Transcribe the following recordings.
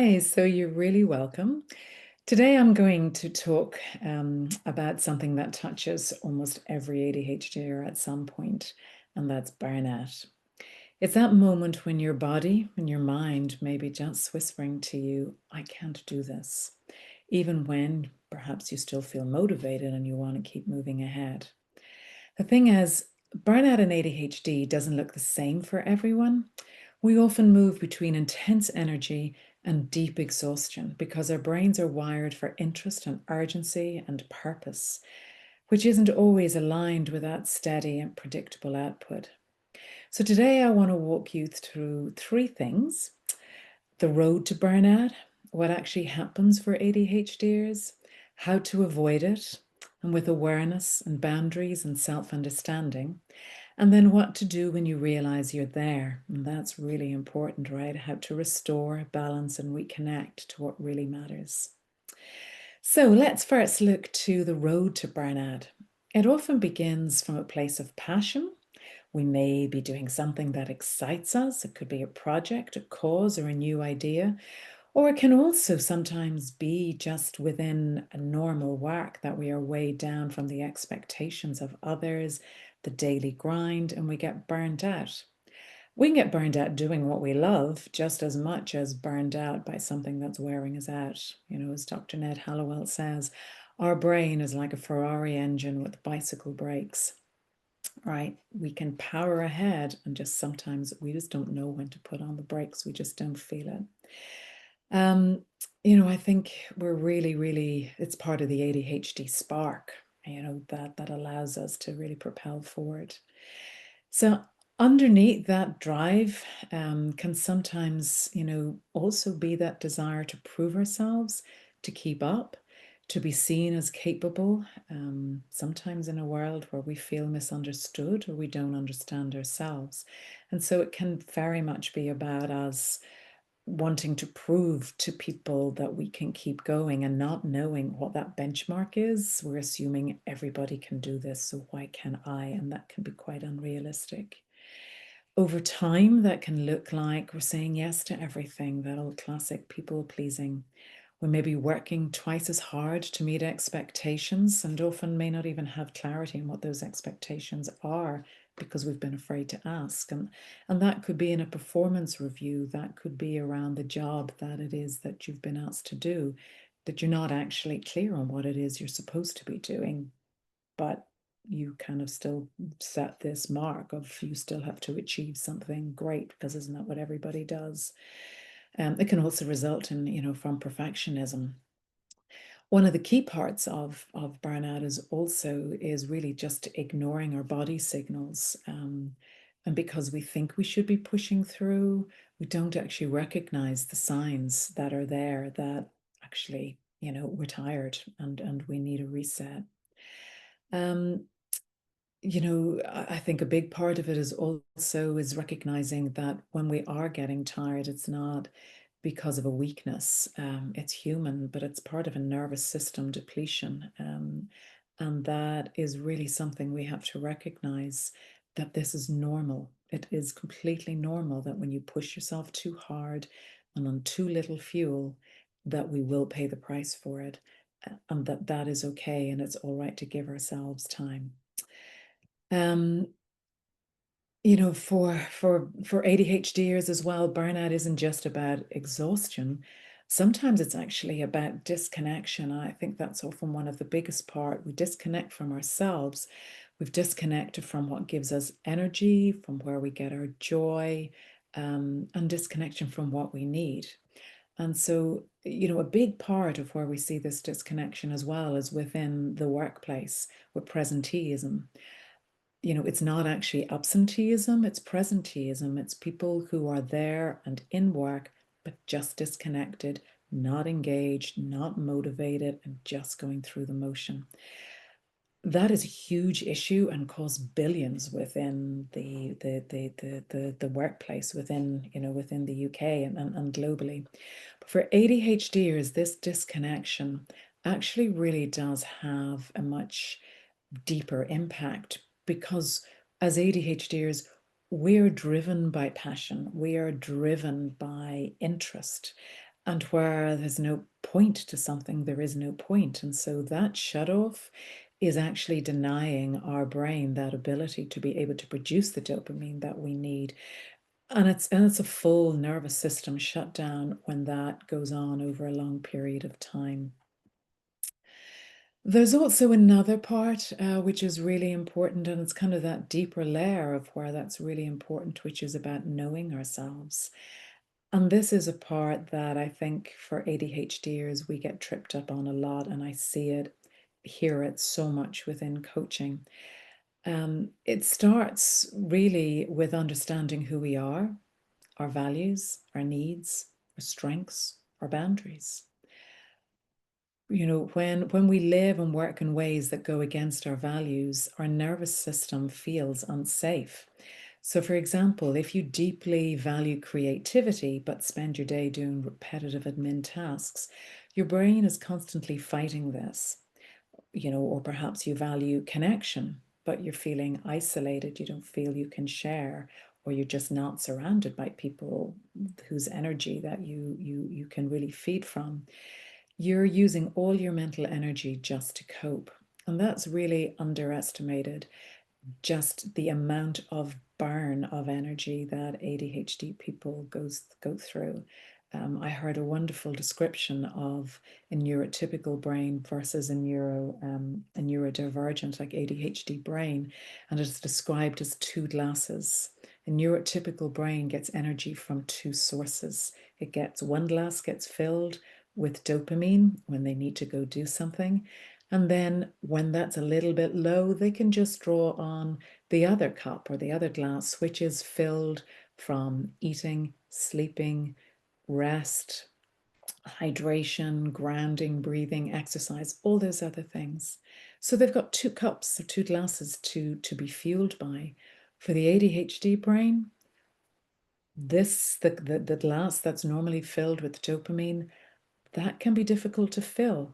Hi, so you're really welcome. Today I'm going to talk about something that touches almost every ADHDer at some point, and that's burnout. It's that moment when your body and your mind may be just whispering to you, I can't do this, even when perhaps you still feel motivated and you want to keep moving ahead. The thing is, burnout and ADHD doesn't look the same for everyone. We often move between intense energy and deep exhaustion because our brains are wired for interest and urgency and purpose, which isn't always aligned with that steady and predictable output. So, today I want to walk you through three things: the road to burnout, what actually happens for ADHDers, how to avoid it, and with awareness and boundaries and self understanding, and then what to do when you realize you're there. And that's really important, right? How to restore, balance, and reconnect to what really matters. So let's first look to the road to burnout. It often begins from a place of passion. We may be doing something that excites us. It could be a project, a cause, or a new idea. Or it can also sometimes be just within a normal work that we are weighed down from the expectations of others, the daily grind, and we get burned out. We can get burned out doing what we love just as much as burned out by something that's wearing us out. As Dr. Ned Hallowell says, our brain is like a Ferrari engine with bicycle brakes, right? We can power ahead, and just sometimes we just don't know when to put on the brakes. We just don't feel it. Um, I think we're really, it's part of the ADHD spark, that allows us to really propel forward. So underneath that drive can sometimes, also be that desire to prove ourselves, to keep up, to be seen as capable, sometimes in a world where we feel misunderstood or we don't understand ourselves. And so it can very much be about us wanting to prove to people that we can keep going and not knowing what that benchmark is. We're assuming everybody can do this, so why can't I? And that can be quite unrealistic. Over time, that can look like we're saying yes to everything, that old classic people pleasing. We may be working twice as hard to meet expectations and often may not even have clarity on what those expectations are because we've been afraid to ask. And that could be in a performance review, that could be around the job that it is that you've been asked to do, that you're not actually clear on what it is you're supposed to be doing, but you kind of still set this mark of you still have to achieve something great because isn't that what everybody does? It can also result in, from perfectionism. One of the key parts of burnout is really just ignoring our body signals. And because we think we should be pushing through, we don't actually recognize the signs that are there that actually, we're tired and we need a reset. Um, I think a big part of it is also is recognizing that when we are getting tired, it's not because of a weakness. It's human, but it's part of a nervous system depletion. And that is really something we have to recognize, that this is normal. It is completely normal that when you push yourself too hard and on too little fuel, that we will pay the price for it. And that is okay. And it's all right to give ourselves time. Um, for ADHDers as well, burnout isn't just about exhaustion. Sometimes it's actually about disconnection. I think that's often one of the biggest part. We disconnect from ourselves. We've disconnected from what gives us energy, from where we get our joy, and disconnection from what we need. And so, a big part of where we see this disconnection as well is within the workplace with presenteeism. It's not actually absenteeism, it's presenteeism. It's people who are there and in work, but just disconnected, not engaged, not motivated, and just going through the motion. That is a huge issue and costs billions within the workplace within the UK and globally. But for ADHDers, this disconnection actually really does have a much deeper impact because as ADHDers, we're driven by passion, we are driven by interest. And where there's no point to something, there is no point. And so that shut off is actually denying our brain that ability to be able to produce the dopamine that we need. And it's a full nervous system shutdown when that goes on over a long period of time. There's also another part, which is really important, and it's kind of that deeper layer of where that's really important, which is about knowing ourselves. And this is a part that I think for ADHDers we get tripped up on a lot, and I see it, hear it so much within coaching. It starts really with understanding who we are, our values, our needs, our strengths, our boundaries. When we live and work in ways that go against our values, our nervous system feels unsafe. So, for example, if you deeply value creativity but spend your day doing repetitive admin tasks, your brain is constantly fighting this. Or perhaps you value connection, but you're feeling isolated, you don't feel you can share, or you're just not surrounded by people whose energy that you can really feed from. You're using all your mental energy just to cope. And that's really underestimated, just the amount of burn of energy that ADHD people go through. I heard a wonderful description of a neurotypical brain versus a neurodivergent, like ADHD brain, and it's described as two glasses. A neurotypical brain gets energy from two sources. One glass gets filled with dopamine when they need to go do something, and then when that's a little bit low, they can just draw on the other cup or the other glass, which is filled from eating, sleeping, rest, hydration, grounding, breathing, exercise, all those other things. So they've got two cups or two glasses to be fueled by. For the ADHD brain, the glass that's normally filled with dopamine, that can be difficult to fill.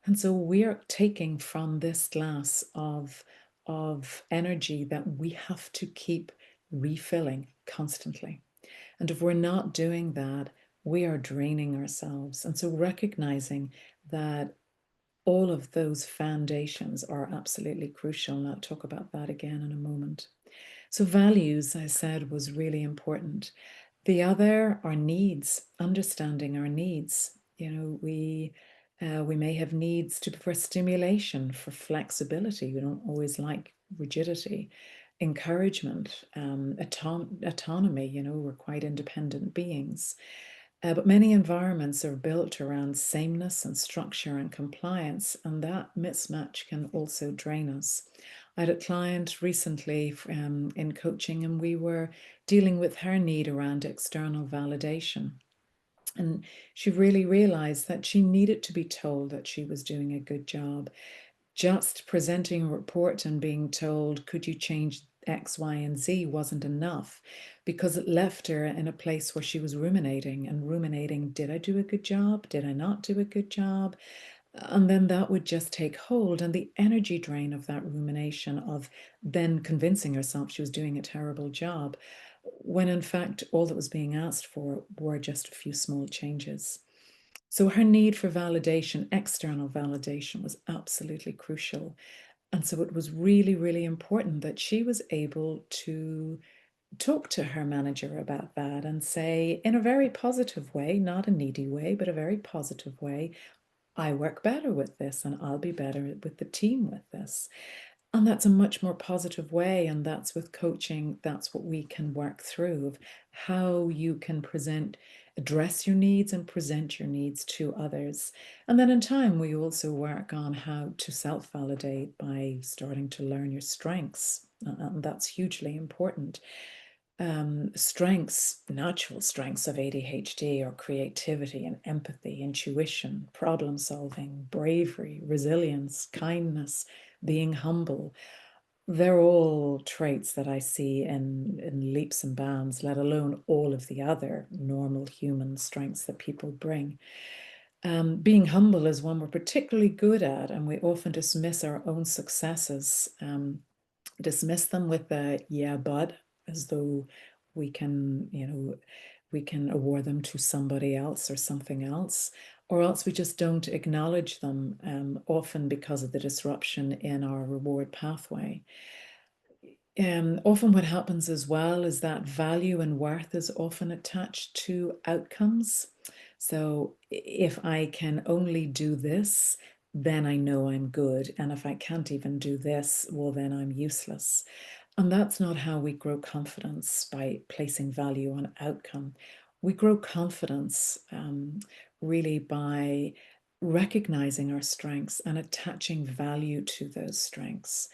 And so we're taking from this glass of energy that we have to keep refilling constantly. And if we're not doing that, we are draining ourselves. And so recognizing that all of those foundations are absolutely crucial. And I'll talk about that again in a moment. So values, I said, was really important. The other are needs, understanding our needs. We may have needs for stimulation, for flexibility. We don't always like rigidity, encouragement, autonomy. We're quite independent beings. But many environments are built around sameness and structure and compliance, and that mismatch can also drain us. I had a client recently in coaching, and we were dealing with her need around external validation. And she really realized that she needed to be told that she was doing a good job. Just presenting a report and being told, could you change X, Y, and Z wasn't enough, because it left her in a place where she was ruminating, did I do a good job? Did I not do a good job? And then that would just take hold, and the energy drain of that rumination, of then convincing herself she was doing a terrible job, when in fact all that was being asked for were just a few small changes. So her need for validation, external validation, was absolutely crucial. And so it was really, really important that she was able to talk to her manager about that and say, in a very positive way, not a needy way, but a very positive way, I work better with this and I'll be better with the team with this. And that's a much more positive way. And that's with coaching, that's what we can work through, of how you can address your needs and present your needs to others. And then in time, we also work on how to self validate by starting to learn your strengths. And that's hugely important. Natural strengths of ADHD are creativity and empathy, intuition, problem solving, bravery, resilience, kindness, being humble. They're all traits that I see in leaps and bounds, let alone all of the other normal human strengths that people bring. Being humble is one we're particularly good at, and we often dismiss our own successes, dismiss them with a yeah, but, as though we can, we can award them to somebody else or something else, or else we just don't acknowledge them, often because of the disruption in our reward pathway. Often what happens as well is that value and worth is often attached to outcomes. So if I can only do this, then I know I'm good. And if I can't even do this, well, then I'm useless. And that's not how we grow confidence by placing value on outcome. We grow confidence really by recognizing our strengths and attaching value to those strengths.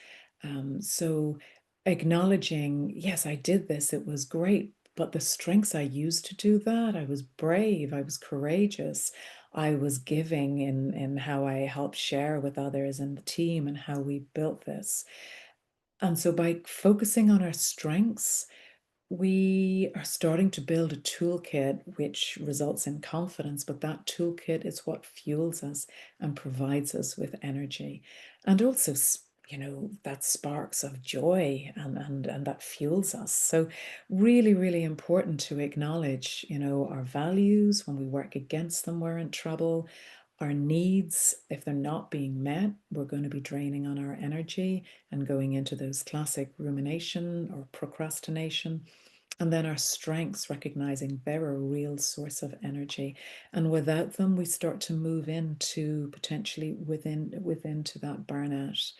So acknowledging, yes, I did this, it was great, but the strengths I used to do that, I was brave, I was courageous, I was giving in how I helped share with others in the team and how we built this. And so by focusing on our strengths, we are starting to build a toolkit which results in confidence, but that toolkit is what fuels us and provides us with energy. And also, that sparks of joy and that fuels us. So really, really important to acknowledge, our values. When we work against them, we're in trouble. Our needs, if they're not being met, we're going to be draining on our energy and going into those classic rumination or procrastination. And then our strengths, recognizing they're a real source of energy. And without them, we start to move into potentially within to that burnout.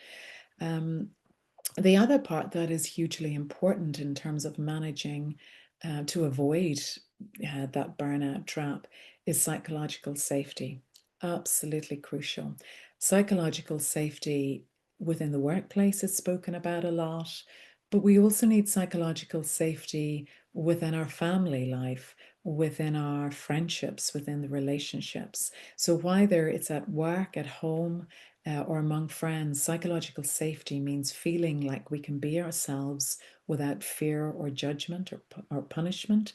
Um, the other part that is hugely important in terms of managing to avoid that burnout trap is psychological safety. Absolutely crucial. Psychological safety within the workplace is spoken about a lot, but we also need psychological safety within our family life, within our friendships, within the relationships. So whether it's at work, at home, or among friends, psychological safety means feeling like we can be ourselves without fear or judgment or punishment.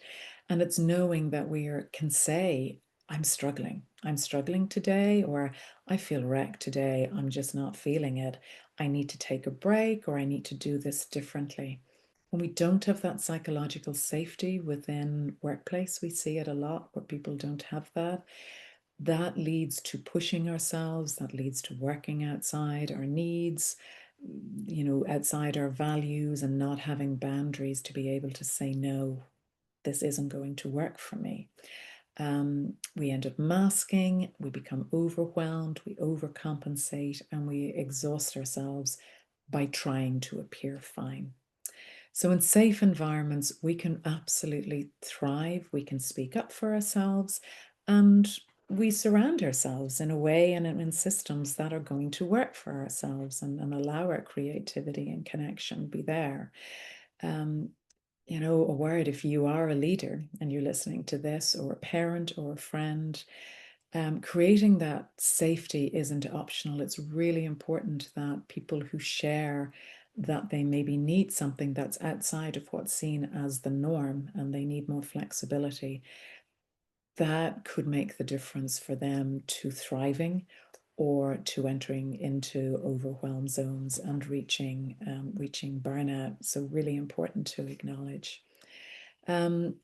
And it's knowing that can say, I'm struggling. I'm struggling today, or I feel wrecked today. I'm just not feeling it. I need to take a break, or I need to do this differently. When we don't have that psychological safety within workplace, we see it a lot where people don't have that. That leads to pushing ourselves, that leads to working outside our needs, outside our values, and not having boundaries to be able to say, no, this isn't going to work for me. We end up masking, we become overwhelmed, we overcompensate, and we exhaust ourselves by trying to appear fine. So, in safe environments, we can absolutely thrive. We can speak up for ourselves, and we surround ourselves in a way and in systems that are going to work for ourselves and allow our creativity and connection be there. Um, a word, if you are a leader and you're listening to this, or a parent or a friend, creating that safety isn't optional. It's really important that people who share that they maybe need something that's outside of what's seen as the norm and they need more flexibility, that could make the difference for them to thriving or to entering into overwhelm zones and reaching burnout. So really important to acknowledge. Um,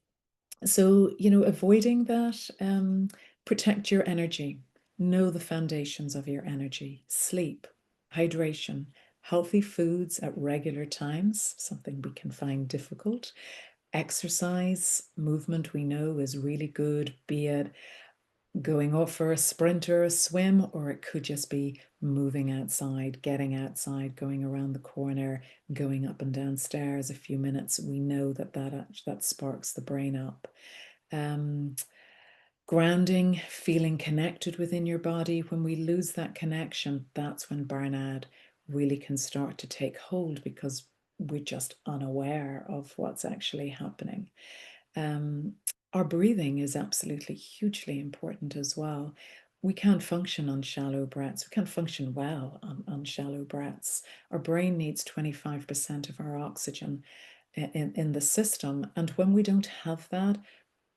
avoiding that, protect your energy. Know the foundations of your energy: sleep, hydration, healthy foods at regular times, something we can find difficult. Exercise, movement, we know is really good, be it going off for a sprint or a swim, or it could just be moving outside, getting outside, going around the corner, going up and down stairs a few minutes. We know that sparks the brain up. Um, Grounding, feeling connected within your body. When we lose that connection, that's when burnout really can start to take hold because we're just unaware of what's actually happening. Um, our breathing is absolutely hugely important as well. We can't function on shallow breaths. We can't function well on shallow breaths. Our brain needs 25% of our oxygen in the system. And when we don't have that,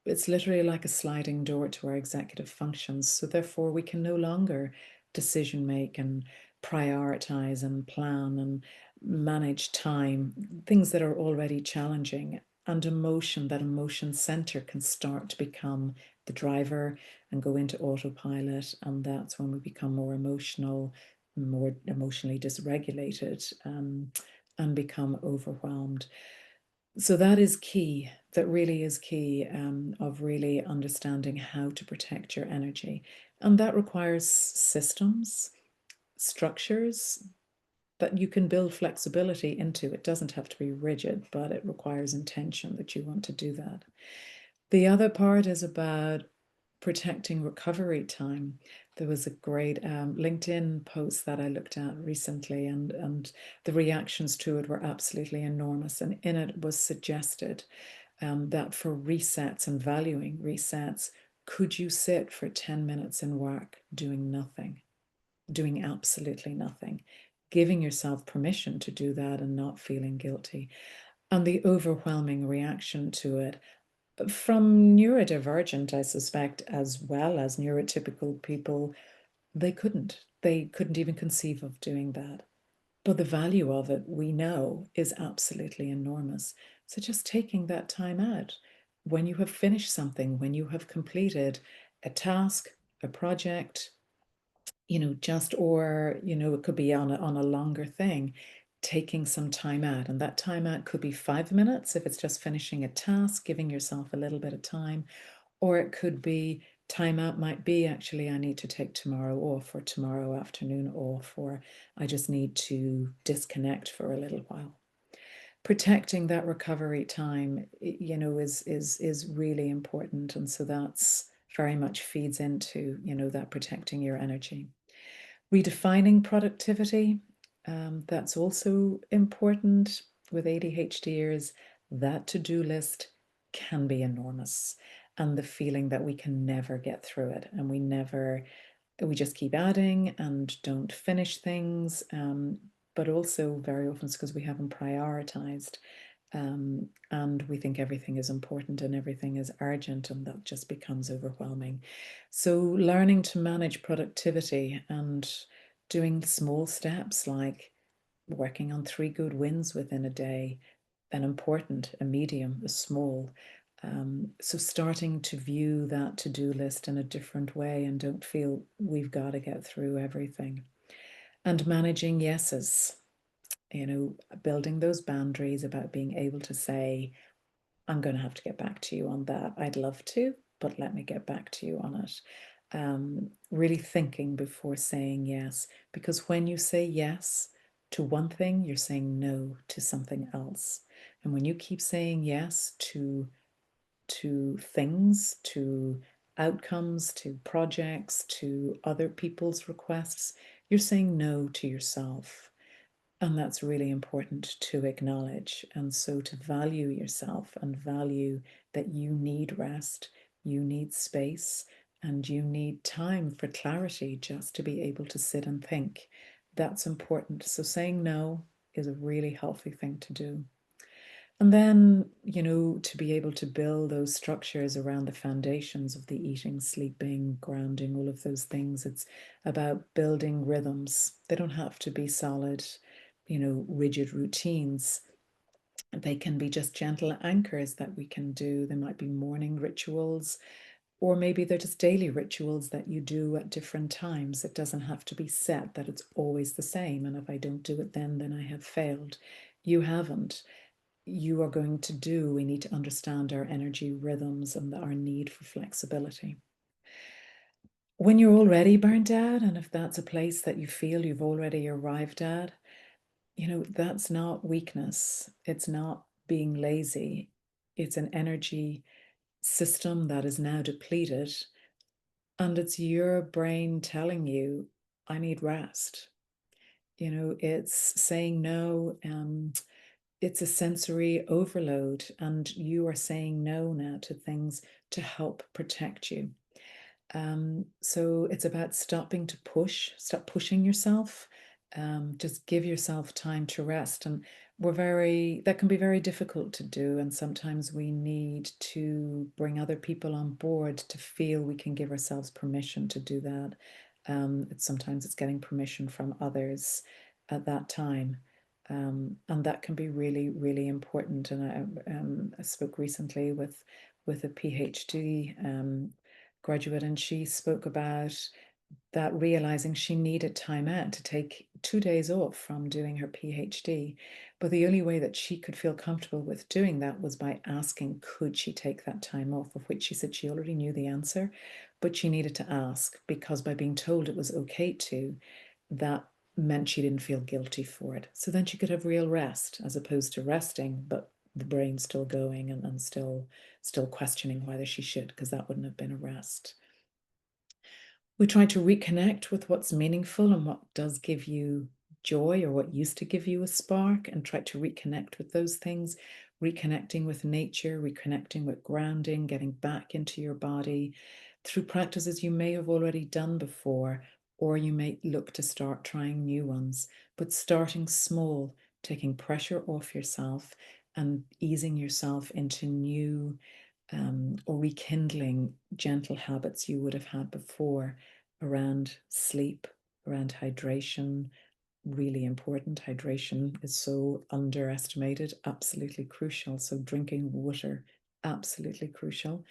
it's literally like a sliding door to our executive functions. So therefore, we can no longer decision make and prioritize and plan and manage time, things that are already challenging. and emotion, that emotion center can start to become the driver and go into autopilot. And that's when we become more emotional, more emotionally dysregulated, and become overwhelmed. So that is key. That really is key, of really understanding how to protect your energy. And that requires systems, structures that you can build flexibility into. It doesn't have to be rigid, but it requires intention that you want to do that. The other part is about protecting recovery time. There was a great LinkedIn post that I looked at recently, and the reactions to it were absolutely enormous. And in it was suggested that for resets and valuing resets, could you sit for 10 minutes in work doing nothing, doing absolutely nothing, giving yourself permission to do that and not feeling guilty? And the overwhelming reaction to it from neurodivergent, I suspect, as well as neurotypical people, they couldn't. They couldn't even conceive of doing that. But the value of it, we know, is absolutely enormous. So just taking that time out when you have finished something, when you have completed a task, a project, just, or, it could be on a longer thing, taking some time out. And that time out could be 5 minutes if it's just finishing a task, giving yourself a little bit of time, or it could be time out might be actually, I need to take tomorrow off, or tomorrow afternoon off, or I just need to disconnect for a little while. Protecting that recovery time, is really important. And so that's very much feeds into, that protecting your energy. Redefining productivity, that's also important with ADHDers. That to-do list can be enormous, and the feeling that we can never get through it, and we just keep adding and don't finish things. But also very often it's because we haven't prioritized, and we think everything is important and everything is urgent, and that just becomes overwhelming. So learning to manage productivity and doing small steps like working on 3 good wins within a day, an important, a medium, a small. So starting to view that to-do list in a different way and don't feel we've got to get through everything. And managing yeses, building those boundaries about being able to say, I'm going to have to get back to you on that. I'd love to, but let me get back to you on it. Really thinking before saying yes, because when you say yes to one thing, you're saying no to something else. And when you keep saying yes to things, to outcomes, to projects, to other people's requests, you're saying no to yourself. And that's really important to acknowledge. And so to value yourself and value that you need rest, you need space, and you need time for clarity just to be able to sit and think. That's important. So saying no is a really healthy thing to do. And then, to be able to build those structures around the foundations of the eating, sleeping, grounding, all of those things. It's about building rhythms. They don't have to be solid, rigid routines. They can be just gentle anchors that we can do. There might be morning rituals, or maybe they're just daily rituals that you do at different times. It doesn't have to be set that it's always the same. And if I don't do it then I have failed. You haven't. You are going to do. We need to understand our energy rhythms and our need for flexibility. When you're already burnt out, and if that's a place that you feel you've already arrived at, that's not weakness. It's not being lazy. It's an energy system that is now depleted. And it's your brain telling you, I need rest. It's saying no. It's a sensory overload, and you are saying no now to things to help protect you. So it's about stopping to stop pushing yourself. Just give yourself time to rest. And that can be very difficult to do. And sometimes we need to bring other people on board to feel we can give ourselves permission to do that. Sometimes it's getting permission from others at that time. And that can be really, really important. And I spoke recently with a PhD graduate, and she spoke about that, realizing she needed time out to take 2 days off from doing her PhD. But the only way that she could feel comfortable with doing that was by asking, could she take that time off? Of which she said she already knew the answer, but she needed to ask, because by being told it was okay to, that meant she didn't feel guilty for it. So then she could have real rest, as opposed to resting, but the brain still going and still questioning whether she should, because that wouldn't have been a rest. We try to reconnect with what's meaningful and what does give you joy, or what used to give you a spark, and try to reconnect with those things, reconnecting with nature, reconnecting with grounding, getting back into your body through practices you may have already done before, or you may look to start trying new ones, but starting small, taking pressure off yourself and easing yourself into new or rekindling gentle habits you would have had before around sleep, around hydration. Really important. Hydration is so underestimated, absolutely crucial. So, drinking water, absolutely crucial.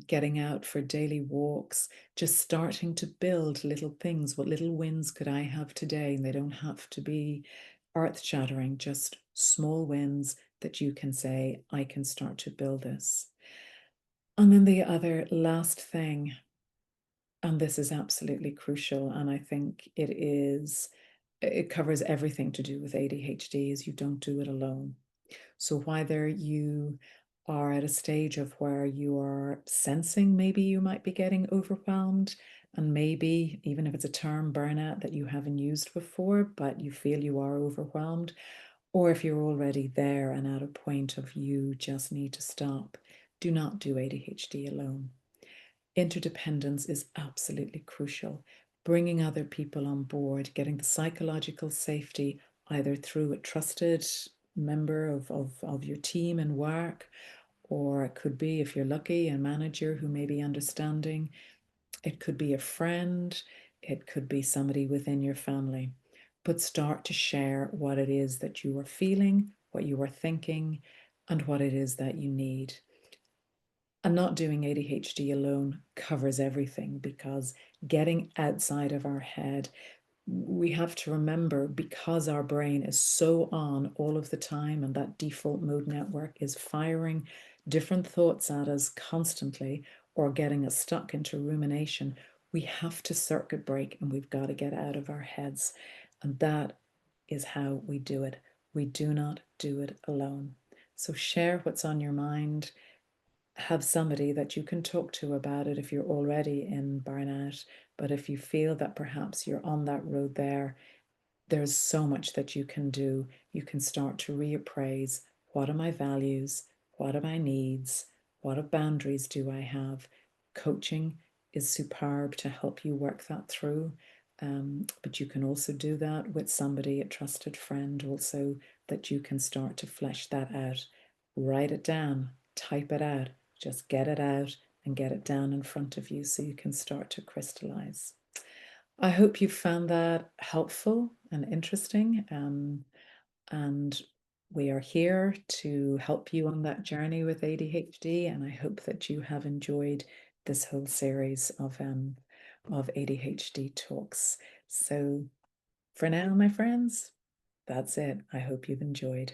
Getting out for daily walks, just starting to build little things. What little wins could I have today? And they don't have to be earth shattering, just small wins that you can say, I can start to build this. And then the other last thing, and this is absolutely crucial, and I think it covers everything to do with ADHD, is you don't do it alone. So whether you are at a stage of where you are sensing maybe you might be getting overwhelmed, and maybe even if it's a term, burnout, that you haven't used before, but you feel you are overwhelmed, or if you're already there and at a point of you just need to stop, do not do ADHD alone. Interdependence is absolutely crucial. Bringing other people on board, getting the psychological safety either through a trusted member of your team and work, or it could be, if you're lucky, a manager who may be understanding. It could be a friend, it could be somebody within your family. But start to share what it is that you are feeling, what you are thinking, and what it is that you need. And not doing ADHD alone covers everything, because getting outside of our head, we have to remember, because our brain is so on all of the time and that default mode network is firing different thoughts at us constantly, or getting us stuck into rumination, we have to circuit break, and we've got to get out of our heads. And that is how we do it. We do not do it alone. So share what's on your mind. Have somebody that you can talk to about it if you're already in burnout. But if you feel that perhaps you're on that road there, there's so much that you can do. You can start to reappraise, what are my values? What are my needs? What boundaries do I have? Coaching is superb to help you work that through. But you can also do that with somebody, a trusted friend, also, that you can start to flesh that out. Write it down, type it out, just get it out and get it down in front of you so you can start to crystallize. I hope you found that helpful and interesting. And we are here to help you on that journey with ADHD. And I hope that you have enjoyed this whole series of ADHD talks. So for now, my friends, that's it. I hope you've enjoyed.